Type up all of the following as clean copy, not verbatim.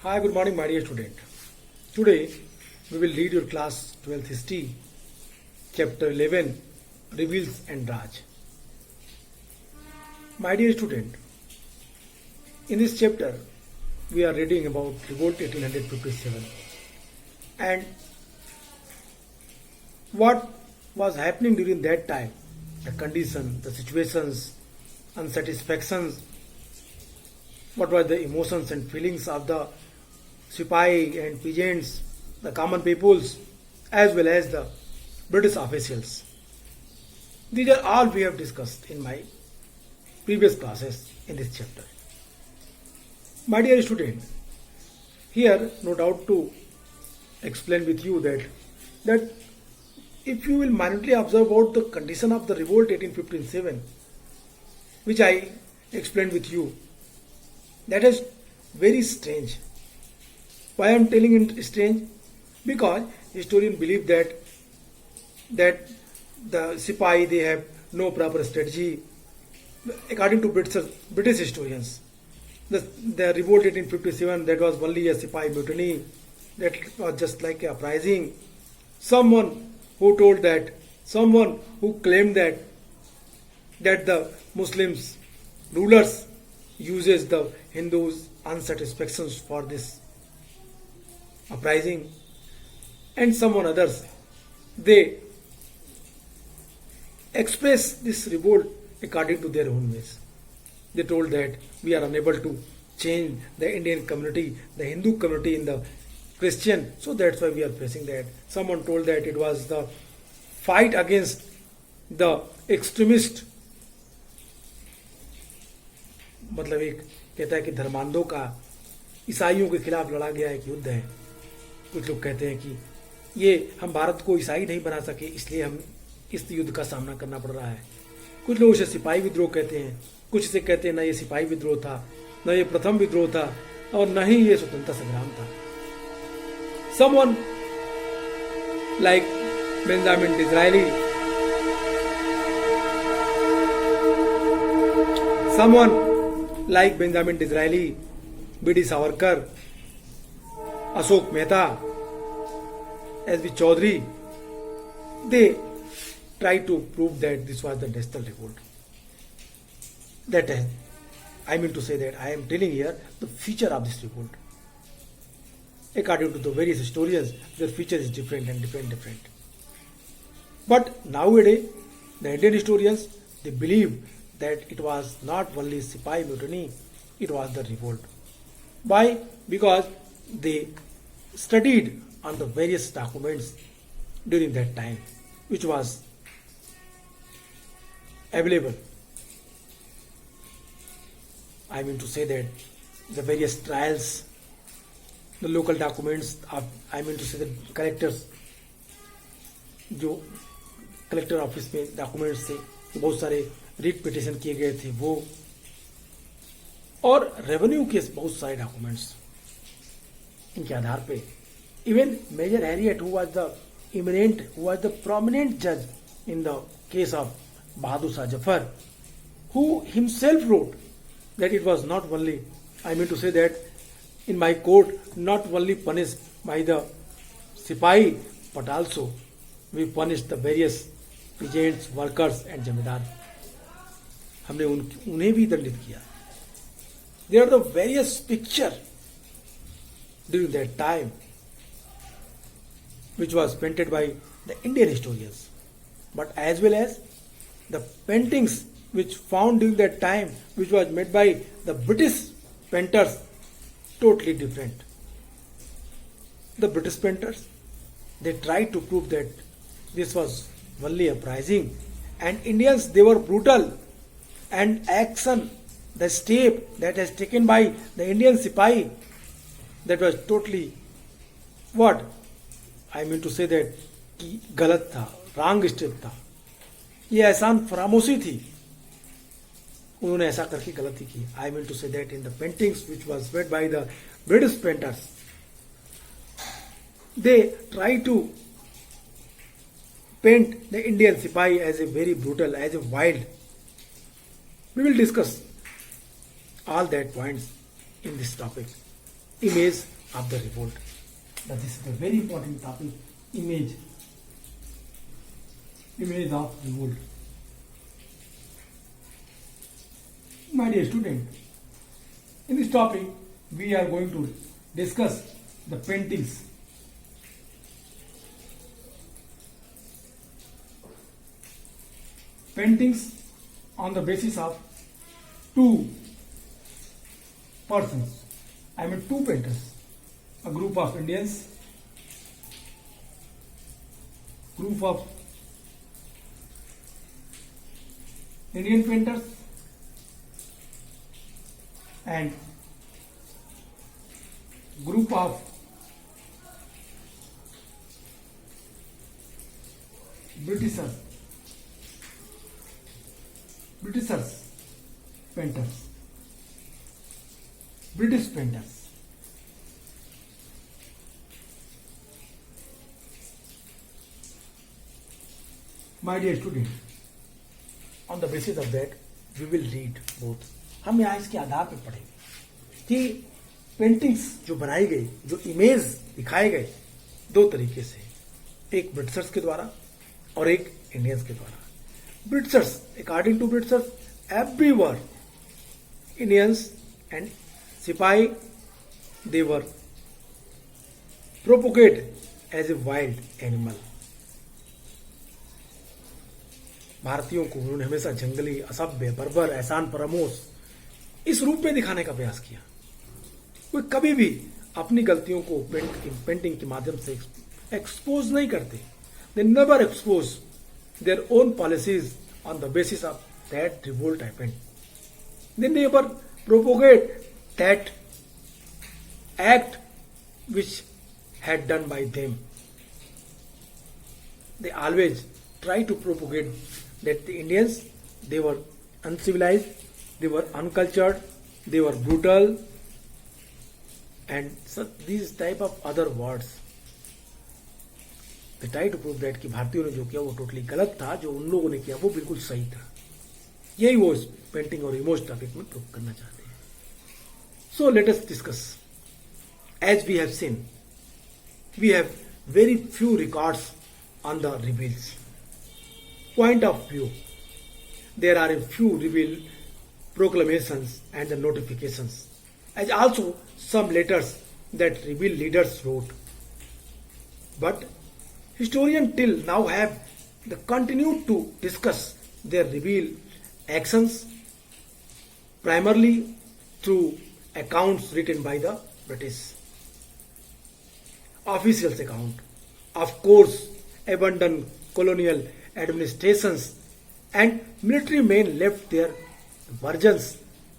Hi, good morning, my dear student. Today we will read your class 12th history, chapter 11, Reveals and Raj. My dear student, in this chapter we are reading about Revolt 1857 and what was happening during that time, the condition, the situations, unsatisfactions, what were the emotions and feelings of the Sipahi and peasants, the common peoples, as well as the British officials. These are all we have discussed in my previous classes in this chapter. My dear student, here no doubt to explain with you that if you will minutely observe about the condition of the revolt 1857, which I explained with you, that is very strange. Why I am telling it strange? Because historians believe that the Sipahi they have no proper strategy. According to British historians, the revolt 1857 that was only a Sipahi mutiny, that was just like a uprising. Someone who claimed that the Muslims rulers uses the Hindus' unsatisfactions for this uprising, and someone others they express this revolt according to their own ways. They told that we are unable to change the Indian community, the Hindu community in the Christian, so that's why we are facing that. Someone told that it was the fight against the extremist, मतलब एक कहता है कि धर्मांधों का ईसाइयों के खिलाफ लड़ा गया एक युद्ध है. कुछ लोग कहते हैं कि ये हम भारत को ईसाई नहीं बना सके इसलिए हम इस युद्ध का सामना करना पड़ रहा है. कुछ लोग इसे सिपाही विद्रोह कहते हैं, कुछ इसे कहते हैं न ये सिपाही विद्रोह था, न ये प्रथम विद्रोह था, और न ही ये स्वतंत्रता संग्राम था. Someone like Benjamin Disraeli, B.D. Savarkar, Ashok Mehta, S.B. Chaudhary, they try to prove that this was the national revolt. That is, I mean to say that I am telling here the feature of this revolt. According to the various historians, their feature is different and different. But nowadays, the Indian historians, they believe that it was not only Sipahi mutiny, it was the revolt. Why? Because they studied on the various documents during that time, which was available. I mean to say that the various trials, the local documents of, I mean to say the collectors, जो collector office में documents थे, बहुत सारे writ petition किए गए थे वो, और रेवेन्यू के बहुत सारे डॉक्यूमेंट्स, इनके आधार पे even major Harriet who was the prominent जज in the case of Bahadur Shah Zafar, who himself wrote that it was not only, I mean to say that in my court not only punished by the Sipahi but also we punished the various peasants, workers and जमींदार. हमने उन्हें भी दंडित किया. There are the various picture during that time which was painted by the Indian historians, but as well as the paintings which found during that time which was made by the British painters, totally different. The British painters, they tried to prove that this was only uprising, and Indians, they were brutal, and action, the step that has taken by the Indian Sipahi, that was totally what? I mean to say that कि गलत था, wrong step था. ये एहसान फरामोशी थी, उन्होंने ऐसा करके गलती की. I mean to say that in the paintings which was made by the British painters, they try to paint the Indian Sipahi as a very brutal, as a wild. We will discuss all that points in this topic. image of the revolt. That is a very important topic. Image of revolt. My dear student, in this topic we are going to discuss the paintings. Paintings on the basis of two persons. I mean two painters. A group of Indians, group of Indian painters, and group of Britishers painters, British painters. My dear student, on the basis of that we will read both. हम यहाँ इसके आधार पर पढ़ेंगे कि paintings जो बनाई गई, जो इमेज दिखाए गए, दो तरीके से, एक ब्रिटिशर्स के द्वारा और एक इंडियंस के द्वारा. Britishers, according to Britishers, everywhere Indians and sipahi, they were propagate as a wild animal. भारतीयों को उन्होंने हमेशा जंगली, असभ्य, बर्बर, एहसान फरामोश इस रूप में दिखाने का प्रयास किया. कोई कभी भी अपनी गलतियों को पेंटिंग के माध्यम से एक्सपोज नहीं करते. They never expose their own policies on the basis of that revolt happened. They never propagate that act which had done by them. They always try to propagate that the Indians, they were uncivilized, they were uncultured, they were brutal, and so these type of other words. They try to prove that कि भारतीयों ने जो किया वो totally गलत था, जो उन लोगों ने किया वो बिल्कुल सही था. यही वो पेंटिंग और इमोज टॉपिक में प्रूव करना चाहते हैं. So let us discuss. As we have seen, we have very few records on the rebels. Point of view, there are a few rebel proclamations and the notifications, as also some letters that rebel leaders wrote. But historians till now have continued to discuss their rebel actions primarily through accounts written by the British. Officials account, of course, abandoned colonial administrations and military men left their versions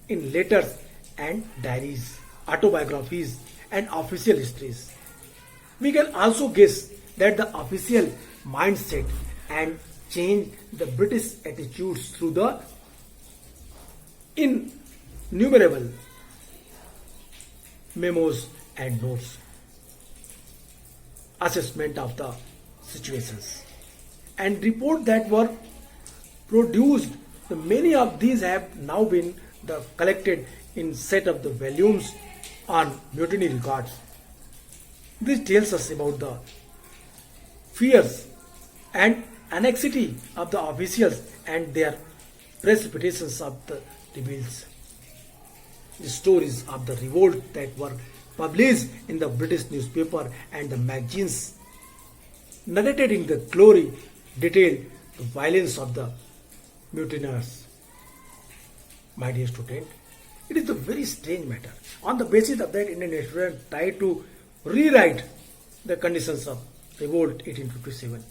in letters and diaries, autobiographies and official histories. We can also guess that the official mindset and change the British attitudes through the innumerable memos and notes, assessment of the situations, and report that were produced. Many of these have now been collected in set of the volumes on mutiny records. This tells us about the fears and anxiety of the officials and their precipitations of the rebels. The stories of the revolt that were published in the British newspaper and the magazines, narrating the glory, detailed the violence of the mutineers. My dear student, it is a very strange matter. On the basis of that, Indian historians tried to rewrite the conditions of revolt 1857.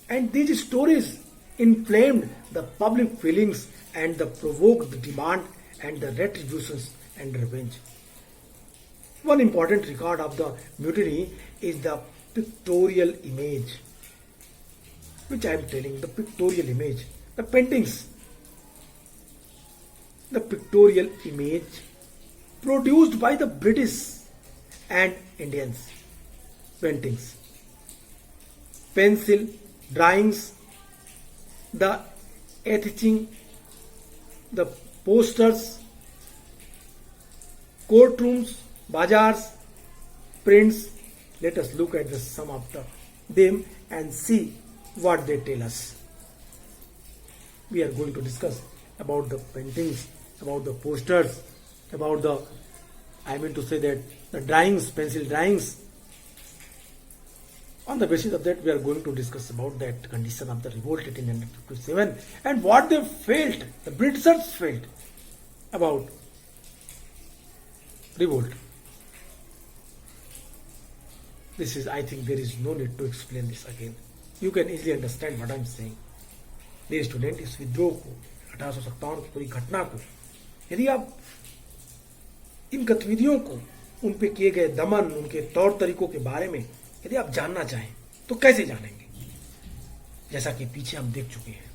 And these stories inflamed the public feelings and provoked the demand and the retributions and revenge. One important record of the mutiny is the pictorial image, which I am telling, the pictorial image, the paintings, the pictorial image produced by the British and Indians, paintings, pencil drawings, the etching, the posters, courtrooms, bazaars, prints. Let us look at some of them and see what they tell us. We are going to discuss about the paintings, about the posters, about the, I mean to say that the drawings, pencil drawings. On the basis of that, we are going to discuss about that condition of the revolt 1857 and what they felt, the Britishers felt about revolt. This is, I think there is no need to explain this again. You can easily understand what I am saying. Dear student, इस विद्रोह को 1857 की पूरी घटना को यदि आप इन गतिविधियों को, उन पे किए गए दमन, उनके तौर तरीकों के बारे में यदि आप जानना चाहें तो कैसे जानेंगे? जैसा कि पीछे हम देख चुके हैं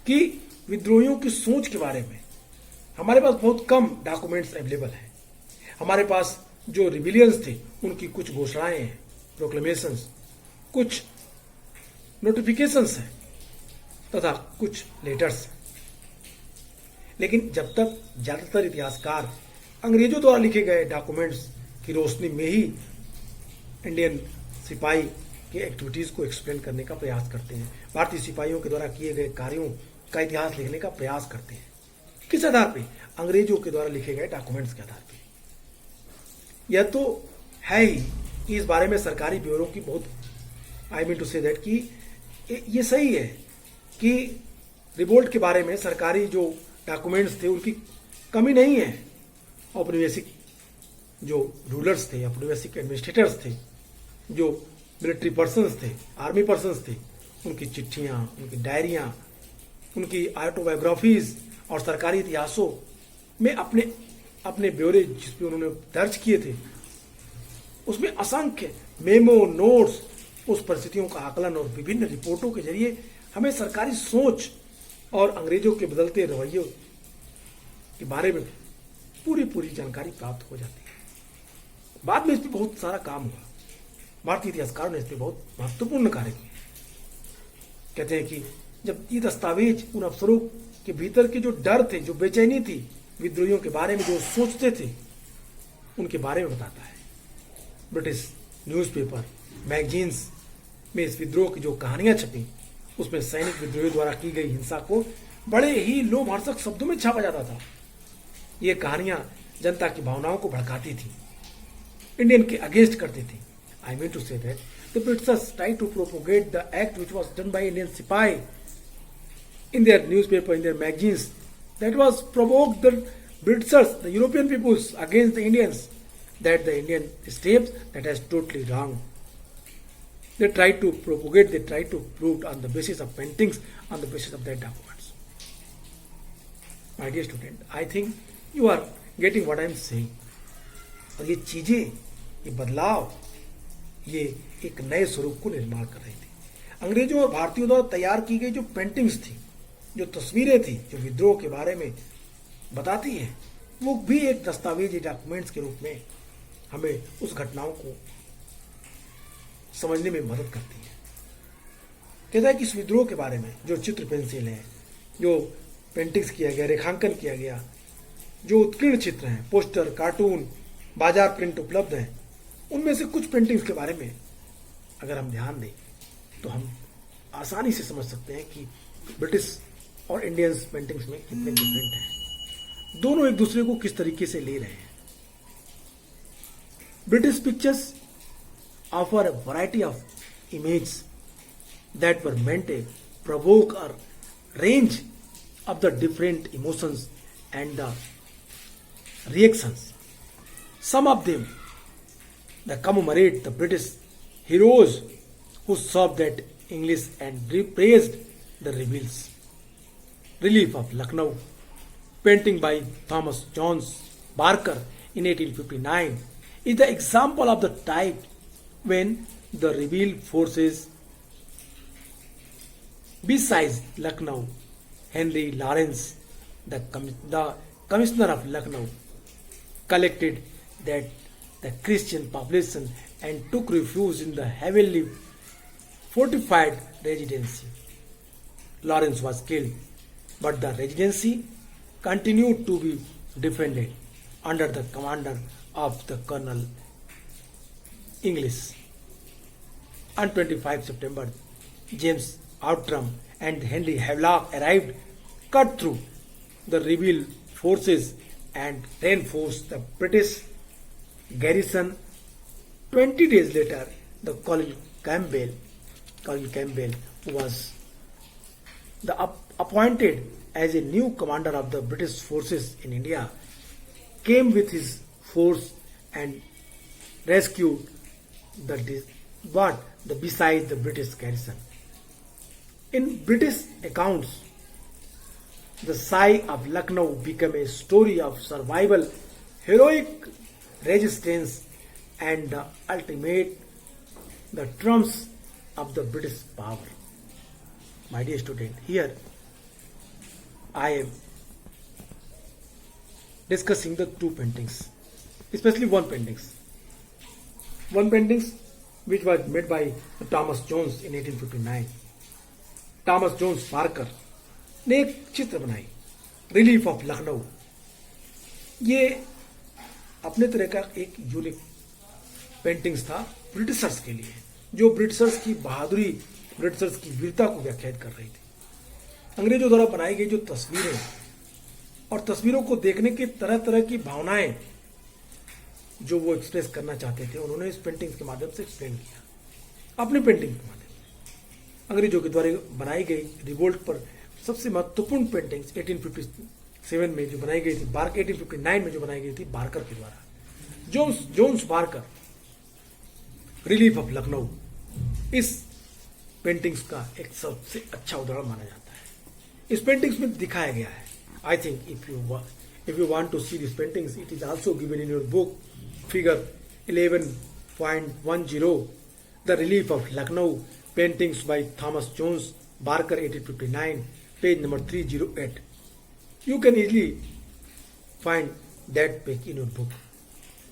कि विद्रोहियों की सोच के बारे में हमारे पास बहुत कम डॉक्यूमेंट्स अवेलेबल हैं. हमारे पास जो रिबिलियंस थे उनकी कुछ घोषणाएं हैं, प्रोक्लेमेशंस, कुछ नोटिफिकेशंस हैं तथा कुछ लेटर्स. लेकिन जब तक ज्यादातर इतिहासकार अंग्रेजों द्वारा लिखे गए डॉक्यूमेंट्स की रोशनी में ही इंडियन सिपाही के एक्टिविटीज को एक्सप्लेन करने का प्रयास करते हैं, भारतीय सिपाहियों के द्वारा किए गए कार्यों का इतिहास लिखने का प्रयास करते हैं. किस आधार पे? अंग्रेजों के द्वारा लिखे गए डॉक्यूमेंट्स के आधार पे. यह तो है ही कि इस बारे में सरकारी ब्यूरो की बहुत, I mean to say that कि ये सही है कि रिवोल्ट के बारे में सरकारी जो डॉक्यूमेंट्स थे उनकी कमी नहीं है. औपनिवेशिक जो रूलर्स थे, औपनिवेशिक एडमिनिस्ट्रेटर्स थे, जो मिलिट्री पर्सन्स थे, आर्मी पर्सन्स थे, उनकी चिट्ठियां, उनकी डायरियां, उनकी ऑटोबायोग्राफीज और सरकारी इतिहासों में अपने अपने ब्यौरे जिसमें उन्होंने दर्ज किए थे उसमें असंख्य मेमो, नोट्स, उस परिस्थितियों का आकलन और विभिन्न रिपोर्टों के जरिए हमें सरकारी सोच और अंग्रेजों के बदलते रवैयों के बारे में पूरी जानकारी प्राप्त हो जाती है. बाद में इस पर बहुत सारा काम हुआ. भारतीय इतिहासकारों ने इस पर बहुत महत्वपूर्ण कार्य किए. कहते हैं कि जब ये दस्तावेज उन अफसरों के भीतर के जो डर थे, जो बेचैनी थी, विद्रोहियों के बारे में जो सोचते थे, उनके बारे में बताता है. ब्रिटिश न्यूज़पेपर, मैगजीन्स में इस विद्रोह की जो कहानियां छपी उसमें सैनिक विद्रोहियों द्वारा की गई हिंसा को बड़े ही लोमहर्षक शब्दों में छापा जाता था. ये कहानियां जनता की भावनाओं को भड़काती थी, इंडियन के अगेंस्ट करती थी. I mean to say that the Britishers tried to propagate the act which was done by Indian Sipahi in their newspaper, in their magazines, that was provoked the Britishers, the European peoples against the Indians, that the Indian steps that is totally wrong. They tried to propagate, they tried to prove on the basis of paintings, on the basis of their documents. My dear student, I think you are getting what I am saying. और ये चीजें, ये बदलाव, ये एक नए स्वरूप को निर्माण कर रही थी. अंग्रेजों और भारतीयों द्वारा तैयार की गई जो पेंटिंग्स थी, जो तस्वीरें थी, जो विद्रोह के बारे में बताती हैं, वो भी एक दस्तावेजी डॉक्यूमेंट्स के रूप में हमें उस घटनाओं को समझने में मदद करती है. कहता है कि इस विद्रोह के बारे में जो चित्र पेंसिल है, जो पेंटिंग्स किया गया, रेखांकन किया गया, जो उत्कीर्ण चित्र हैं, पोस्टर, कार्टून, बाजार प्रिंट उपलब्ध हैं, उनमें से कुछ पेंटिंग्स के बारे में अगर हम ध्यान दें तो हम आसानी से समझ सकते हैं कि ब्रिटिश और इंडियंस पेंटिंग्स में कितने डिफरेंट हैं, दोनों एक दूसरे को किस तरीके से ले रहे हैं. British pictures offer a variety of image that were meant A provoke a range of the different emotions and the reactions. Some of them that commemorate the British heroes who served that English and praised the rebels. Relief of Lucknow, painting by Thomas Jones Barker in 1859, is the example of the type when the rebel forces besides Lucknow, Henry Lawrence, the commissioner of Lucknow, collected that the Christian population and took refuge in the heavily fortified residency. Lawrence was killed, but the residency continued to be defended. under the commander of the Colonel English. On 25 September, James Outram and Henry Havelock arrived, cut through the rebel forces and reinforced the British garrison. 20 days later, the Colonel Campbell, who was appointed as a new commander of the British forces in India, came with his force and rescued beside the British garrison. In British accounts, the Sai of Lucknow became a story of survival, heroic resistance, and the ultimate the trumps of the British power. My dear student, here I am discussing the two paintings, especially one paintings. One paintings which was made by Thomas Jones in 1859. Thomas Jones Parker ने एक चित्र बनाई, relief of Lucknow. ये अपने तरह का एक unique paintings था ब्रिटिशर्स के लिए, जो ब्रिटिशर्स की बहादुरी, ब्रिटिशर्स की वीरता को व्याख्यात कर रही थी. अंग्रेजों द्वारा बनाई गई जो तस्वीरें और तस्वीरों को देखने की तरह तरह की भावनाएं जो वो एक्सप्रेस करना चाहते थे, उन्होंने इस पेंटिंग्स के माध्यम से एक्सप्लेन किया. अपनी पेंटिंग के माध्यम से अंग्रेजों के द्वारा बनाई गई रिवोल्ट पर सबसे महत्वपूर्ण पेंटिंग्स 1857 में जो बनाई गई थी, 1859 में जो बनाई गई थी बार्कर के द्वारा. Jones Barker, relief of Lucknow, इस पेंटिंग्स का एक सबसे अच्छा उदाहरण माना जाता है. इस पेंटिंग्स में दिखाया गया है. I think if you want to see these paintings, it is also given in your book, figure 11.10, The Relief of Lucknow, paintings by Thomas Jones, Barker, 1859, page number 308. You can easily find that page in your book,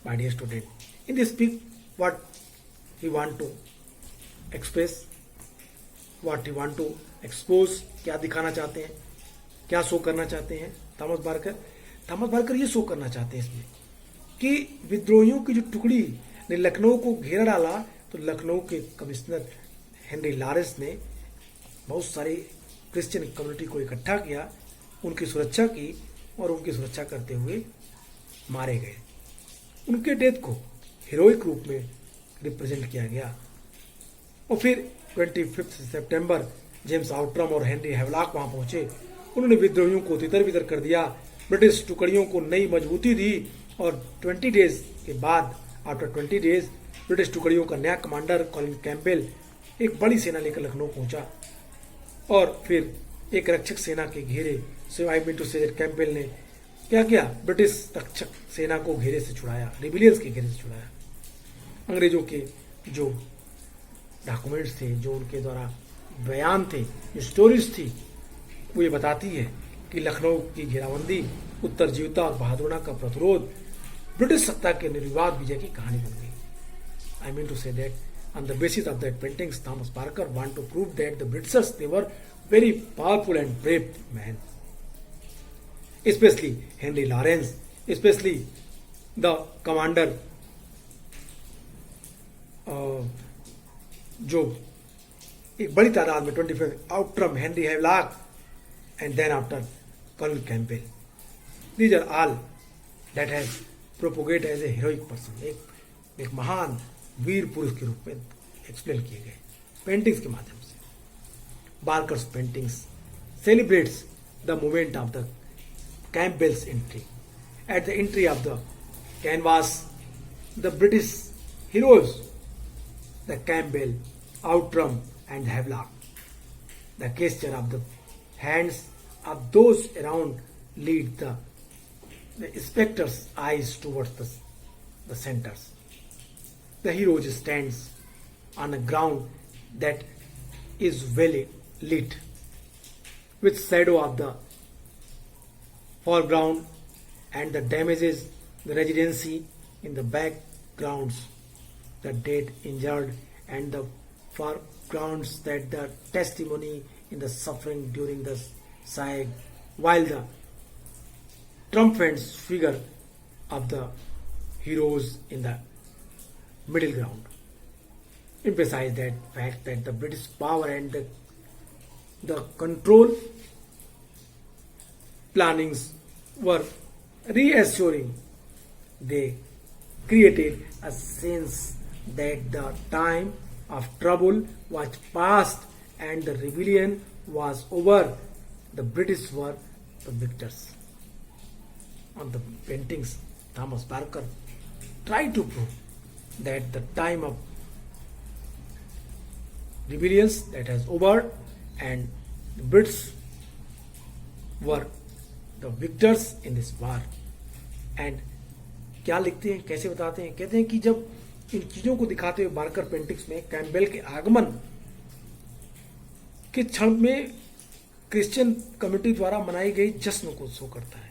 my dear student. In this book, what he want to express, what he want to expose, क्या दिखाना चाहते हैं, क्या show करना चाहते हैं Thomas Barker ये show करना चाहते हैं इसमें कि विद्रोहियों की जो टुकड़ी ने लखनऊ को घेरा डाला, तो लखनऊ के कमिश्नर हेनरी लॉरेंस ने बहुत सारी क्रिश्चियन कम्युनिटी को इकट्ठा किया, उनकी सुरक्षा की और उनकी सुरक्षा करते हुए मारे गए. उनके डेथ को हीरोइक रूप में रिप्रेजेंट किया गया. और फिर 25 सितंबर जेम्स आउट्रम और हेनरी हैवलॉक वहां पहुंचे. उन्होंने विद्रोहियों को तितर बितर कर दिया, ब्रिटिश टुकड़ियों को नई मजबूती दी और 20 डेज के बाद, आफ्टर 20 डेज, ब्रिटिश टुकड़ियों का नया कमांडर कॉलिन कैंपबेल एक बड़ी सेना लेकर लखनऊ पहुंचा और फिर एक रक्षक सेना के घेरे से आई मीन टू से कैंपबेल ने क्या किया, ब्रिटिश रक्षक सेना को घेरे से छुड़ाया, रिबिलियंस के घेरे से छुड़ाया. अंग्रेजों के जो डॉक्यूमेंट्स थे, जो उनके द्वारा बयान थे, जो स्टोरीज थी, वो ये बताती है कि लखनऊ की घेराबंदी, उत्तर जीवता और बहादुरना का प्रतिरोध ब्रिटिश सत्ता के निर्विवाद विजय की कहानी बन गई. I mean to say that on the basis of that paintings Thomas Parker want to prove that the Britishers they were very powerful and brave man, specially Henry Lawrence, specially the commander जो एक बड़ी तादाद में 25 Outram, Henry Havelock, and then after Colonel Campbell. These are all that has propagated as a heroic person. एक महान वीर पुरुष के रूप में एक्सप्लेन किए गए पेंटिंग्स के माध्यम से. बार्कर्स paintings celebrates the moment of the Campbell's entry. At the entry of the canvas, the British heroes, the Campbell, Outram, and Havelock, the gesture of the hands of those around lead the spectre's eyes towards the centers. The hero stands on a ground that is well lit, with shadow of the foreground and the damages the residency in the backgrounds, the dead, injured, and the foregrounds that the testimony in the suffering during the siege, while the triumphant figure of the heroes in the middle ground. Emphasize that fact that the British power and the control plannings were reassuring. They created a sense that the time of trouble was past and the rebellion was over. The British were the victors. On the paintings, Thomas Parker tried to prove that the time of rebellions that has over and the Brits were the victors in this war. And क्या लिखते हैं, कैसे बताते हैं? कहते हैं कि जब इन चीजों को दिखाते हुए बार्कर पेंटिंग्स में कैम्पबेल के आगमन के क्षण में क्रिश्चियन कम्युनिटी द्वारा मनाई गई जश्न को शो करता है।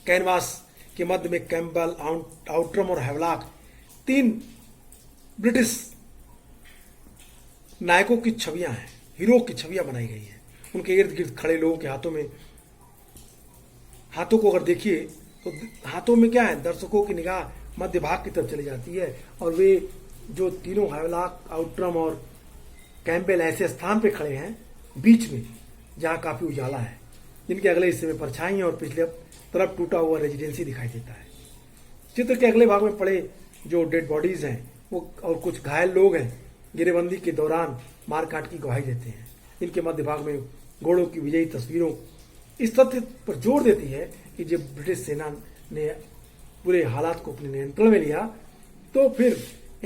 कैनवास के मध्य में कैम्पबेल, आउट्रम और हैवलॉक, तीन ब्रिटिश नायकों की छवियां हैं, हीरो की छवियां बनाई गई हैं। उनके इर्द गिर्द खड़े लोगों के हाथों को अगर देखिए तो हाथों में क्या है, दर्शकों की निगाह मध्य भाग की तरफ चली जाती है और वे जो तीनों हैवलॉक, आउट्रम और कैम्पबेल ऐसे स्थान पे खड़े हैं बीच में जहां काफी उजाला है, जिनके अगले हिस्से में परछाई और पिछले तरफ टूटा हुआ रेजिडेंसी दिखाई देता है। चित्र के अगले भाग में पड़े जो डेड बॉडीज हैं वो और कुछ घायल लोग हैं, घेरेबंदी के दौरान मारकाट की गवाही देते हैं। इनके मध्य भाग में घोड़ों की विजयी तस्वीरों इस तथ्य पर जोर देती है कि जब ब्रिटिश सेना ने पूरे हालात को अपने नियंत्रण में लिया तो फिर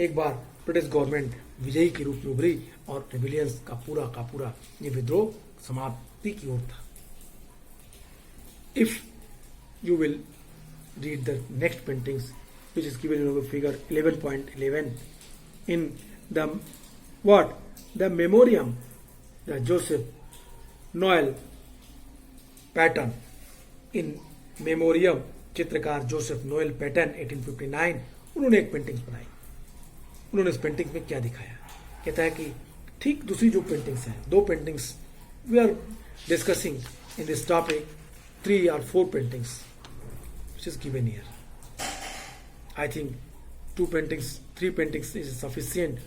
एक बार ब्रिटिश गवर्नमेंट विजयी के रूप में उभरी और रिबिलियंस का पूरा ये विद्रोह समाप्ति की ओर था। If you will read the next paintings which is given in figure 11.11 in the memoriam, the Joseph Noel Patton in memoriam, चित्रकार जोसेफ नोएल पैटन 1859, उन्होंने एक पेंटिंग्स बनाई। उन्होंने इस पेंटिंग में क्या दिखाया, कहता है कि ठीक दूसरी जो पेंटिंग्स हैं, दो paintings we are discussing in this topic, 3 or 4 paintings which is given here. I think 2 paintings, 3 paintings is sufficient.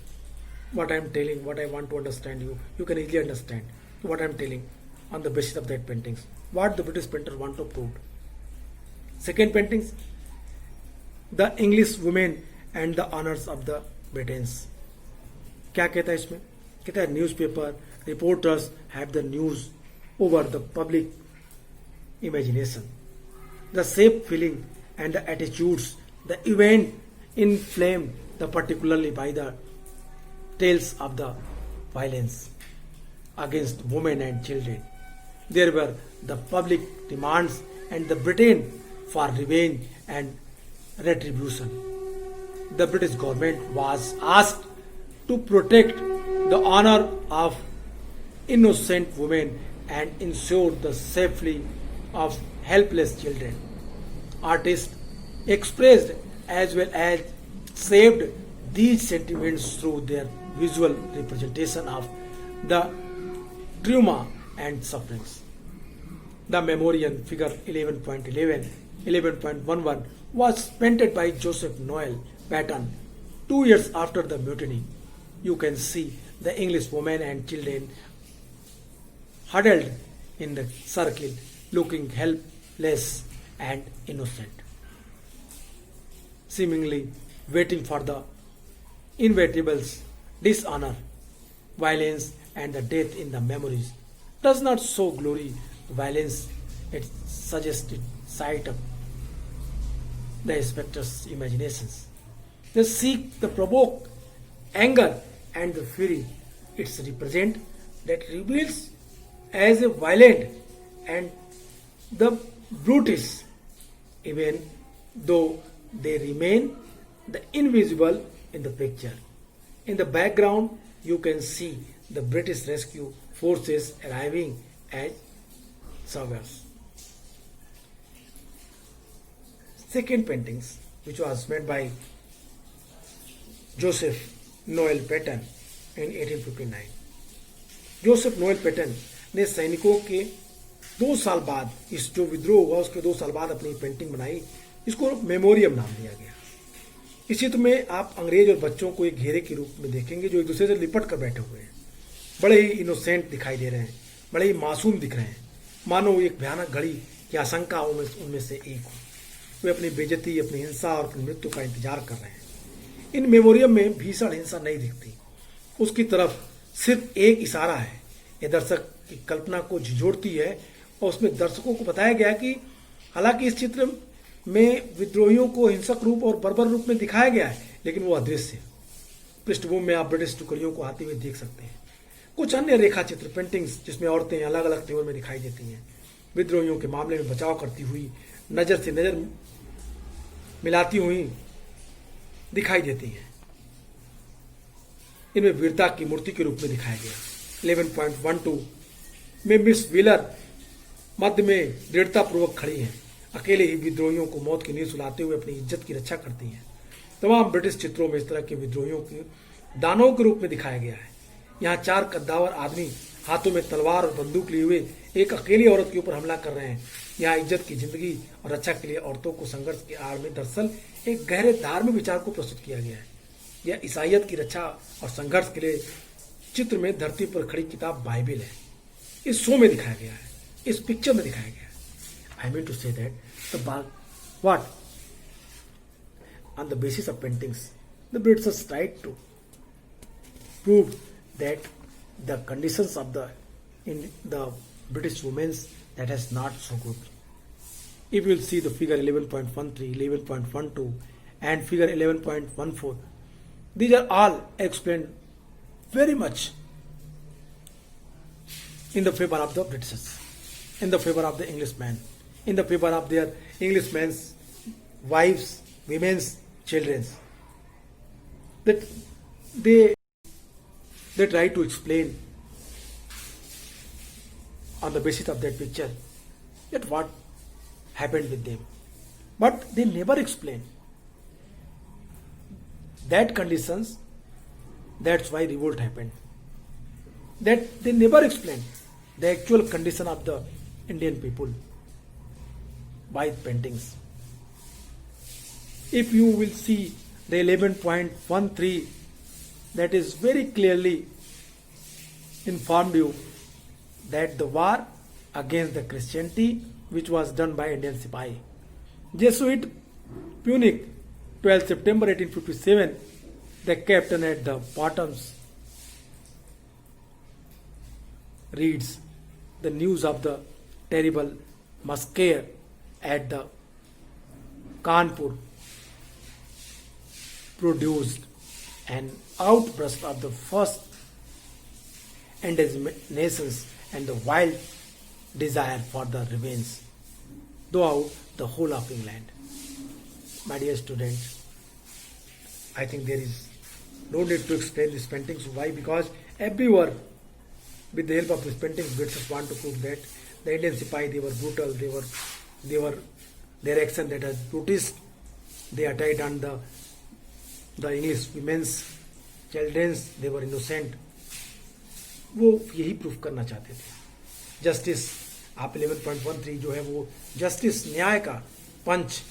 What I am telling, what I want to understand, you can easily understand what I am telling on the basis of that paintings. What the British painter want to prove. Second paintings, the English women and the honors of the Britons. क्या कहता है इसमें? कहता है newspaper reporters have the news over the public imagination. The shape, feeling and the attitudes, the event inflamed particularly by the tales of the violence against women and children. There were the public demands and the Britain for revenge and retribution. The British government was asked to protect the honor of innocent women and ensure the safety of helpless children. Artists expressed as well as shaped these sentiments through their visual representation of the trauma and sufferings. The memorial figure 11.11 was painted by Joseph Noel Patton 2 years after the mutiny. You can see the English women and children huddled in the circle, looking helpless and innocent, seemingly waiting for the inevitable dishonor, violence, and the death in the memories. Does not show glory, violence, it suggested sight of the spectre's imaginations. They seek the provoke anger and the fury. It's represent that reveals as a violent and the brutish, even though they remain the invisible in the picture. In the background, you can see the British rescue forces arriving as saviors. Second paintings, which was made by Joseph Noel Patton in 1859. Joseph Noel Paton ने सैनिकों के 2 साल बाद, इस जो विद्रोह हुआ उसके 2 साल बाद अपनी पेंटिंग बनाई इसको मेमोरियम नाम दिया गया। इस चित्र में आप अंग्रेज और बच्चों को एक घेरे के रूप में देखेंगे जो एक दूसरे से लिपट कर बैठे हुए हैं। बड़े ही इनोसेंट दिखाई दे रहे हैं, बड़े ही मासूम दिख रहे हैं, मानो एक भयानक घड़ी की आशंका उनमें से एक हो। वे अपनी बेइज्जती, अपनी हिंसा और अपनी मृत्यु का इंतजार कर रहे हैं। इन मेमोरियम में भीषण हिंसा नहीं दिखती, उसकी तरफ सिर्फ एक इशारा है। यह दर्शक की कल्पना को झिझोड़ती है और उसमें दर्शकों को बताया गया कि हालांकि इस चित्र में विद्रोहियों को हिंसक रूप और बर्बर रूप में दिखाया गया है, लेकिन वो अदृश्य। पृष्ठभूमि में आप ब्रिटिश टुकड़ियों को आते हुए देख सकते हैं। कुछ अन्य रेखा चित्र पेंटिंग्स जिसमें औरतें अलग अलग तेवर में दिखाई देती हैं, विद्रोहियों के मामले में बचाव करती हुई, नजर से नजर मिलाती हुई दिखाई देती हैं। इनमें वीरता की मूर्ति के रूप में दिखाया गया। 11.12 में मिस व्हीलर मध्य में दृढ़ता पूर्वक खड़ी हैं, अकेले ही विद्रोहियों को मौत की नींद सुलाते हुए अपनी इज्जत की रक्षा करती हैं। तमाम ब्रिटिश चित्रों में इस तरह के विद्रोहियों के दानवों के रूप में दिखाया गया है। यहाँ 4 कद्दावर आदमी हाथों में तलवार और बंदूक लिए हुए एक अकेली औरत के ऊपर हमला कर रहे हैं। यहाँ इज्जत की जिंदगी और रक्षा के लिए औरतों को संघर्ष की आड़ में दरअसल एक गहरे धार्मिक विचार को प्रस्तुत किया गया है। यह ईसाइयत की रक्षा और संघर्ष के लिए चित्र में धरती पर खड़ी किताब बाइबिल है। इस शो में दिखाया गया है, इस पिक्चर में दिखाया गया है। I mean to say that what on the basis of paintings, the British tried to prove that the conditions of the British women's that is not so good. If you will see the figure 11.13, 11.12, and figure 11.14, these are all explained very much in the favor of the Britishers, in the favor of the Englishmen, in the favor of their Englishmen's wives, women's, children's. That they try to explain on the basis of that picture that what happened with them, but they never explain that conditions. That's why revolt happened. That they never explain the actual condition of the Indian people by paintings. If you will see the 11.13, that is very clearly informed you that the war against the Christianity which was done by Indian Sipahi. Jesuit Punic, 12 September 1857, the captain at the bottoms reads the news of the terrible massacre at the Kanpur produced an outburst of the first indignations and the wild desire for the revenge throughout the whole of England. My dear students, I think there is no need to explain these paintings. Why? Because everywhere, with the help of these paintings, British want to prove that the Indian Sipahi, they were brutal, they were their action that has brutish. They attacked on the English women's, children's, they were innocent. वो यही proof करना चाहते थे। Justice, आप 11.13 जो है वो justice, न्याय का पंच,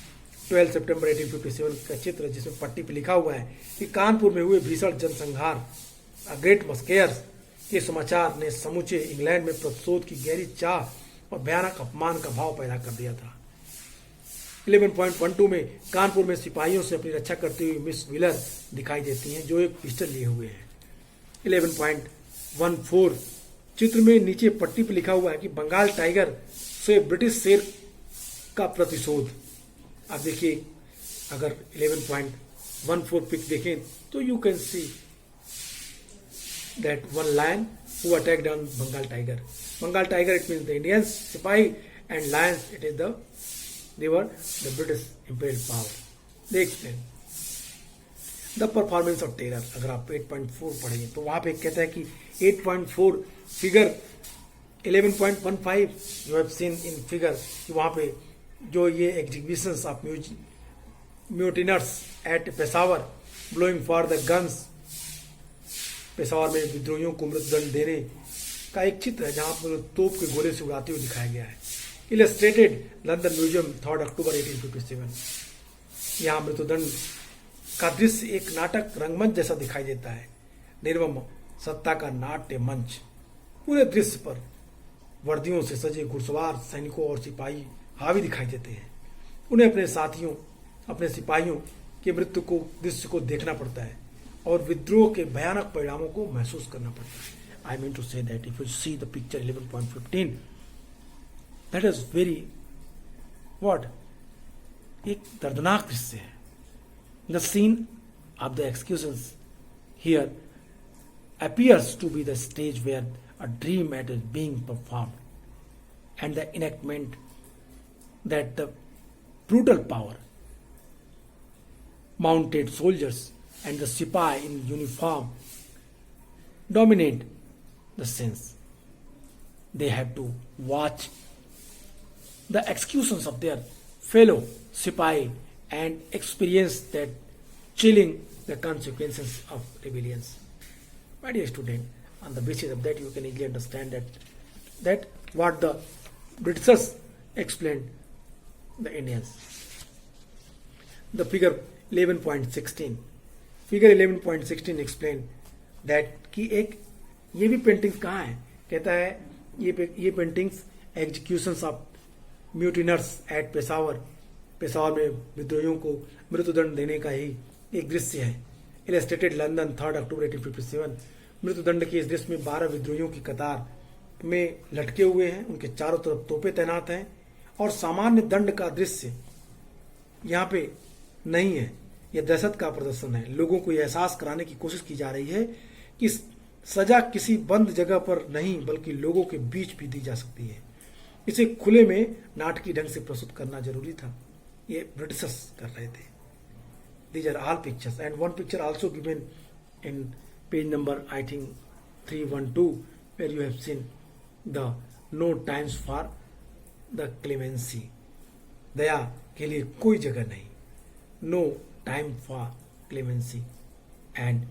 12 सितंबर 1857 का चित्र जिसमें पट्टी पे लिखा हुआ है कि कानपुर में हुए भीषण जनसंहार, ग्रेट मस्केयर्स के समाचार ने समूचे इंग्लैंड में प्रतिशोध की गहरी चाह और भयानक अपमान का भाव पैदा कर दिया था। 11.12 में कानपुर में सिपाहियों से अपनी रक्षा करती हुई मिस व्हीलर दिखाई देती हैं जो एक पिस्टल लिए हुए हैं। 11.14 चित्र में नीचे पट्टी पर लिखा हुआ है कि बंगाल टाइगर से ब्रिटिश शेर का प्रतिशोध। आप देखिए, अगर 11.14 पिक देखें तो you can see that one lion who attacked on Bengal tiger. Bengal tiger, it means the Indians sipahi, and lions, it is they were the British imperial power. They explain the performance of terror. अगर आप 8.4 पढ़ेंगे तो वहां पे कहता है कि 8.4 figure 11.15 you have seen in figure कि वहां पे जो ये exhibitions of mutineers at Peshawar blowing for the guns, Peshawar में विद्रोहियों को मृत्युदंड देने का एक चित्र है जहां पर तोप के गोले से उड़ाते हुए दिखाया गया है। Illustrated, London Museum, 3rd October 1857. यहाँ मृत्युदंड का दृश्य एक नाटक रंगमंच जैसा दिखाई देता है। निर्मम सत्ता का नाट्य मंच। पूरे दृश्य पर वर्दियों से सजे घुड़सवार सैनिकों और सिपाही हावी दिखाई देते हैं। उन्हें अपने साथियों, अपने सिपाहियों की मृत्यु को दृश्य को देखना पड़ता है और विद्रोह के भयानक परिणामों को महसूस करना पड़ता है। I mean to say that if you see the picture 11.15, that is very what, एक दर्दनाक दृश्य है। The scene of the executions here appears to be the stage where a dream is being performed, and the enactment that the brutal power, mounted soldiers and the sipai in uniform dominate the scenes. They have to watch the executions of their fellow sipai and experience that chilling the consequences of rebellions. My dear student, on the basis of that you can easily understand that what the Britishers explained the Indians. The figure 11.16, figure 11.16 explain that कि एक ये भी paintings कहाँ है, कहता है ये paintings executions of mutineers at Peshawar में विद्रोहियों को मृत्युदंड देने का ही एक दृश्य है। इलस्ट्रेटेड लंदन 3 अक्टूबर 1857। मृत्युदंड के इस दृश्य में 12 विद्रोहियों की कतार में लटके हुए हैं, उनके चारों तरफ तोपे तैनात हैं और सामान्य दंड का दृश्य यहाँ पे नहीं है। यह दहशत का प्रदर्शन है। लोगों को यह एहसास कराने की कोशिश की जा रही है कि सजा किसी बंद जगह पर नहीं बल्कि लोगों के बीच भी दी जा सकती है। इसे खुले में नाटकीय ढंग से प्रस्तुत करना जरूरी था। ये ब्रिटिशर्स कर रहे थे। These are all pictures, and one picture also given in page number I think 312, where you have seen the no times for the clemency. दया के लिए कोई जगह नहीं, no time for clemency, and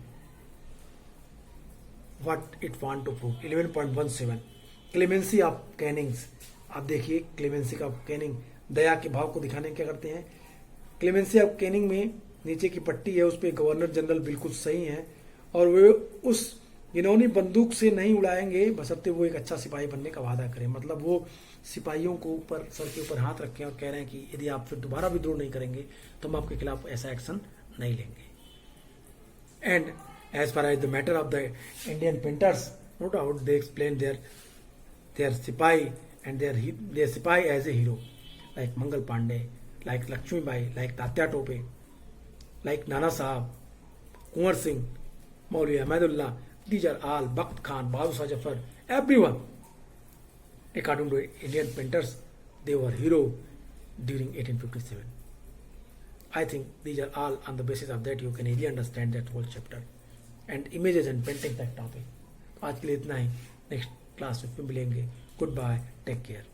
what it want to prove 11.17 clemency of Cannings। आप देखिए clemency का Canning दया के भाव को दिखाने क्या करते हैं। क्लेमेंसी ऑफ कैनिंग में नीचे की पट्टी है, उस पर गवर्नर जनरल बिल्कुल सही है और वे उस गिनौनी बंदूक से नहीं उड़ाएंगे बशर्ते वो एक अच्छा सिपाही बनने का वादा करें। मतलब वो सिपाहियों को ऊपर सर के ऊपर हाथ रखें और कह रहे हैं कि यदि आप फिर दोबारा विद्रोह नहीं करेंगे तो हम आपके खिलाफ ऐसा एक्शन नहीं लेंगे। And as far as the matter of the Indian painters, no doubt they explain their sipahi and their sipahi as a hero, like Mangal Pandey, like Lakshmibai, like Tatya Tope, like Nana Sahab, Kunwar Singh, Maulvi Ahmadullah. These are all Bakht Khan, Bahadur Shah Zafar, everyone. According to Indian painters, they were heroes during 1857. I think these are all on the basis of that you can easily understand that whole chapter and images and painting that topic. आज के लिए इतना ही, next class में मिलेंगे। Goodbye, take care.